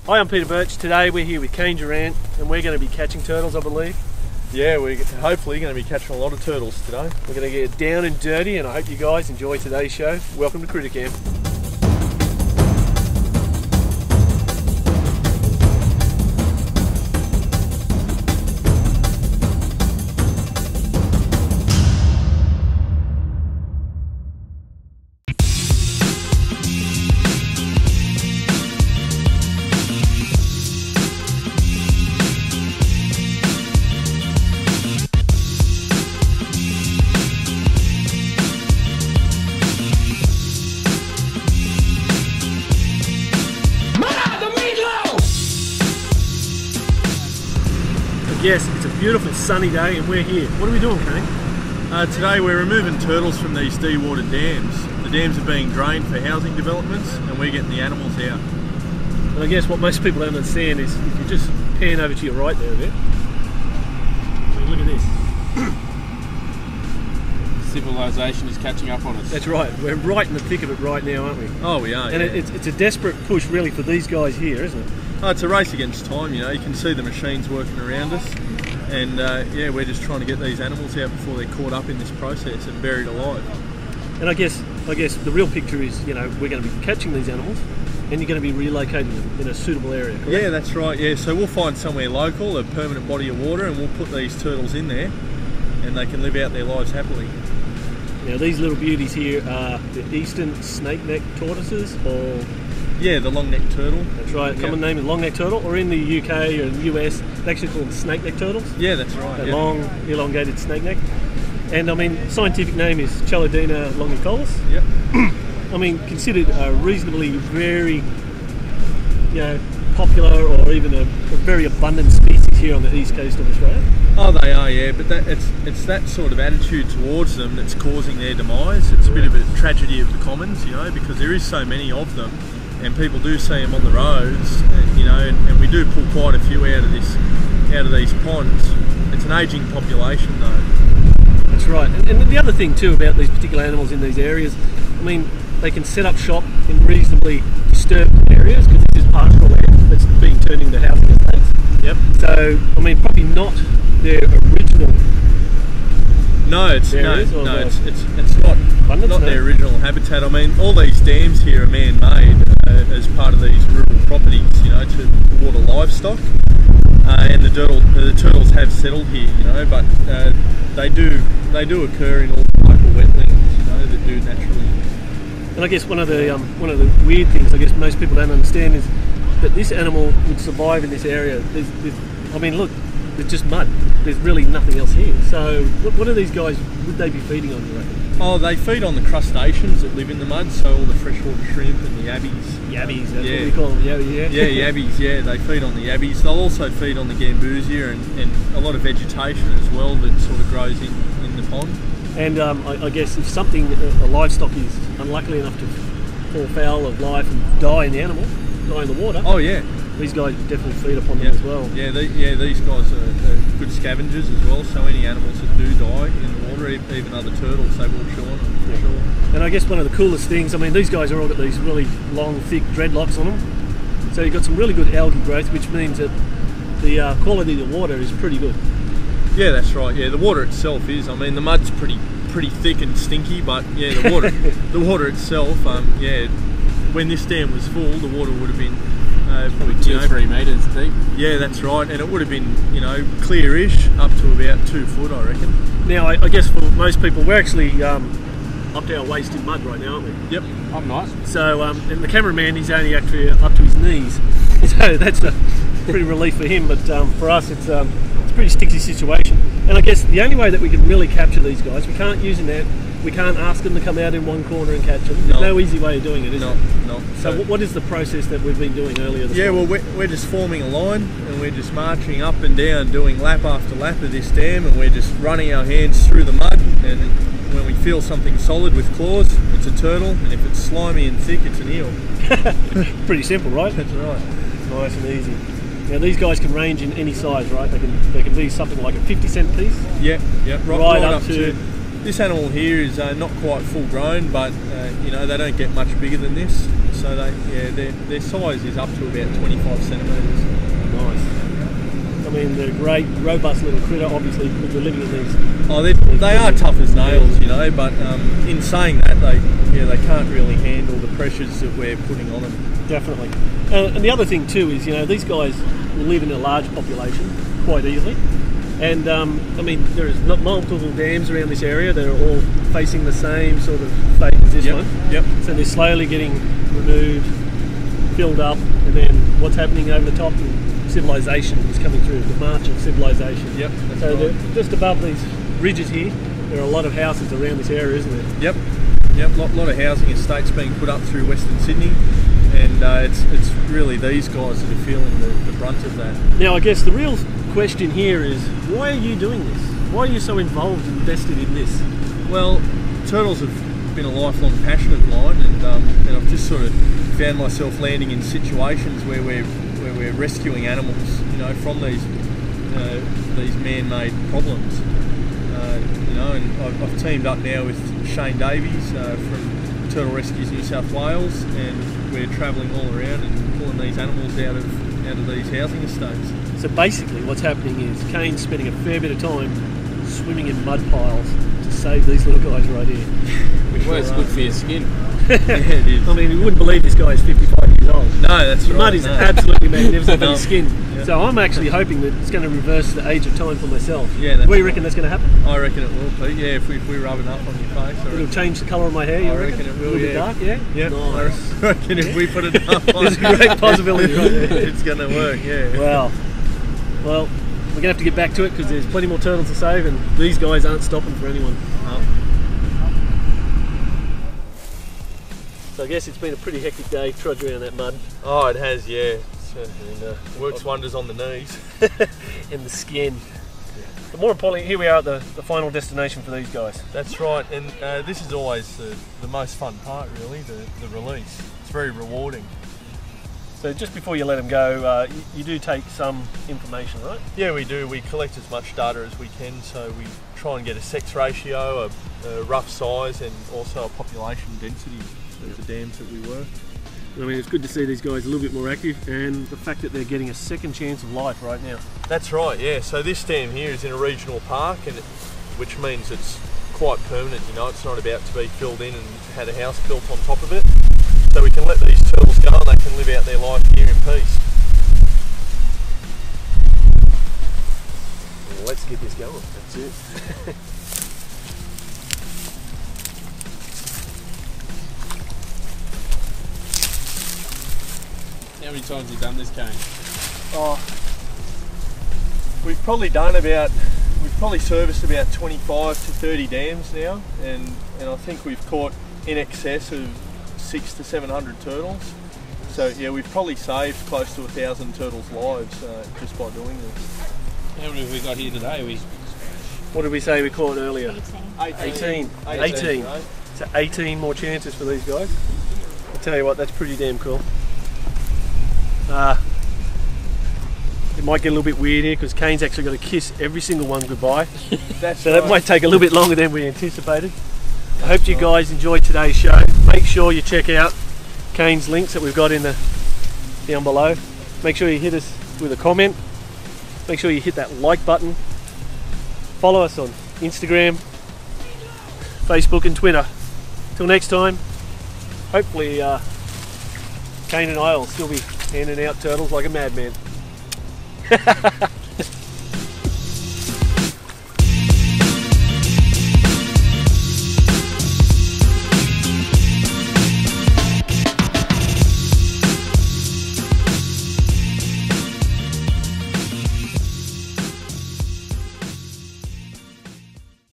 Hi, I'm Peter Birch. Today we're here with Kane Durrant and we're going to be catching turtles, I believe. Yeah, we're hopefully going to be catching a lot of turtles today. We're going to get down and dirty and I hope you guys enjoy today's show. Welcome to CrittaCam. Yes, it's a beautiful sunny day and we're here. What are we doing, Kane? Today we're removing turtles from these dewatered dams. The dams are being drained for housing developments and we're getting the animals out. And I guess what most people don't understand is if you just pan over to your right there a bit. I mean, look at this. Civilization is catching up on us. That's right. We're right in the thick of it right now, aren't we? Oh, we are. And yeah. it's a desperate push really for these guys here, isn't it? Oh, it's a race against time, you know. You can see the machines working around us. And yeah, we're just trying to get these animals out before they're caught up in this process and buried alive. And I guess the real picture is, you know, we're going to be catching these animals and you're going to be relocating them in a suitable area, correct? Yeah, that's right. Yeah, so we'll find somewhere local, a permanent body of water, and we'll put these turtles in there and they can live out their lives happily. Now these little beauties here are the eastern snake-neck tortoises, or... Yeah, the long-necked turtle. That's right, common name is long-necked turtle, or in the UK or in the US, they actually call them snake-neck turtles. Yeah, that's right. They're long, elongated snake-neck. And I mean, scientific name is Chelodina longicollis. Yep. I mean, considered a reasonably very, you know, popular or even a very abundant species here on the east coast of Australia. Oh, they are, yeah, but it's that sort of attitude towards them that's causing their demise. It's a bit of a tragedy of the commons, you know, because there is so many of them, and people do see them on the roads, and, you know, and we do pull quite a few out of these ponds. It's an ageing population, though. That's right, and the other thing too about these particular animals in these areas, I mean, they can set up shop in reasonably disturbed areas because this is pastoral land that's being turned into housing estates. Yep. So, I mean, probably not their original. No, it's not their original habitat. I mean, all these dams here are man-made as part of these rural properties, you know, to water livestock. And the turtles have settled here, you know, but they do occur in all local wetlands, you know, that do naturally. And I guess one of the weird things I guess most people don't understand is that this animal would survive in this area. I mean, look, it's just mud. There's really nothing else here. So what are these guys, would they be feeding on, you reckon? Oh, they feed on the crustaceans that live in the mud, so all the freshwater shrimp and the yabbies. Yabbies, that's what we call them, yeah. Yeah, yabbies, yeah, they feed on the yabbies. They'll also feed on the gambusia and a lot of vegetation as well that sort of grows in the pond. And I guess if something, a livestock is unlucky enough to fall foul of life and die in the water. Oh yeah. These guys definitely feed upon them as well. Yeah, these guys are good scavengers as well, so any animals that do die in the water, even other turtles, they will chew on them for sure. And I guess one of the coolest things, I mean, these guys are all got these really long, thick dreadlocks on them. So you've got some really good algae growth, which means that the quality of the water is pretty good. Yeah, that's right. Yeah, the water itself is. I mean, the mud's pretty thick and stinky, but yeah, the water itself. Yeah, when this dam was full, the water would have been probably 2 or 3 metres deep. Yeah, that's right, and it would have been, you know, clearish up to about 2 foot, I reckon. Now, I guess for most people, we're actually up to our waist in mud right now, aren't we? Yep. Oh, nice. So, and the cameraman is only actually up to his knees, so that's a pretty relief for him. But for us, it's a pretty sticky situation. And I guess the only way that we can really capture these guys, we can't use a net. We can't ask them to come out in one corner and catch them. There's no easy way of doing it, is there? No. So what is the process that we've been doing earlier this morning? Well, we're just forming a line and we're just marching up and down, doing lap after lap of this dam, and we're just running our hands through the mud, and when we feel something solid with claws, it's a turtle, and if it's slimy and thick, it's an eel. Pretty simple, right? That's right. Nice and easy. Now these guys can range in any size, right? They can be something like a 50-cent piece. Yeah, right up to this animal here is not quite full grown, but you know, they don't get much bigger than this. So their size is up to about 25 centimetres. Nice. I mean, they're a great, robust little critter, obviously, because they're living in these. Oh, they are tough as nails, you know. But in saying that, they can't really handle the pressures that we're putting on them. Definitely. And the other thing too is, you know, these guys will live in a large population quite easily. And I mean, there's multiple dams around this area that are all facing the same sort of fate as this one. Yep. So they're slowly getting removed, filled up, and then what's happening over the top? Civilization is coming through, the march of civilization. Yep. So just above these ridges here, there are a lot of houses around this area, isn't there? Yep. Lot of housing estates being put up through Western Sydney, and it's really these guys that are feeling the brunt of that. Now, I guess the real question here is, why are you doing this? Why are you so involved and invested in this? Well, turtles have been a lifelong passion of mine, and I've just sort of found myself landing in situations where we're rescuing animals, you know, from these man-made problems. You know, and I've teamed up now with Shane Davies from Turtle Rescues New South Wales, and we're travelling all around and pulling these animals out of these housing estates. So basically what's happening is Kane's spending a fair bit of time swimming in mud piles to save these little guys right here. Well, it's good for your skin. Yeah, it is. I mean, you wouldn't believe this guy is 55 years old. No, that's The right. mud is no. absolutely magnificent for his skin. Yeah. So I'm actually hoping that it's going to reverse the age of time for myself. Yeah, that's Where do you right. reckon that's going to happen? I reckon it will, Pete. Yeah, if we rub it up on your face. It'll change the colour of my hair, you I reckon it will, A little bit yeah. dark, yeah? Yeah, Nice. I reckon if we put it up on There's a great possibility right there. it's going to work, yeah. Wow. Well, we're going to have to get back to it because there's plenty more turtles to save, and these guys aren't stopping for anyone. Oh. So I guess it's been a pretty hectic day trudging around that mud Oh, it has, yeah. And, works wonders on the knees. and the skin. But more importantly, here we are at the final destination for these guys. That's right, and this is always the most fun part, really, the release. It's very rewarding. So just before you let them go, you do take some information, right? Yeah, we do. We collect as much data as we can, so we try and get a sex ratio, a rough size, and also a population density of the dams that we work. I mean, it's good to see these guys a little bit more active, and the fact that they're getting a second chance of life right now. That's right, yeah. So this dam here is in a regional park, and which means it's quite permanent, you know. It's not about to be filled in and had a house built on top of it. So we can let these turtles go and they can live out their life here in peace. Well, let's get this going. That's it. How many times have you done this, Kane? Oh, we've probably serviced about 25 to 30 dams now, and I think we've caught in excess of 600 to 700 turtles. So yeah, we've probably saved close to 1,000 turtles' lives just by doing this. How many have we got here today? What did we say we caught earlier? 18. 18. Right? So 18 more chances for these guys. I'll tell you what, that's pretty damn cool. It might get a little bit weird here because Kane's actually got to kiss every single one goodbye. So that might take a little bit longer than we anticipated. I hope you guys enjoyed today's show. Make sure you check out Kane's links that we've got in down below. Make sure you hit us with a comment. Make sure you hit that like button. Follow us on Instagram, Facebook and Twitter. Till next time, hopefully Kane and I will still be handing out turtles like a madman.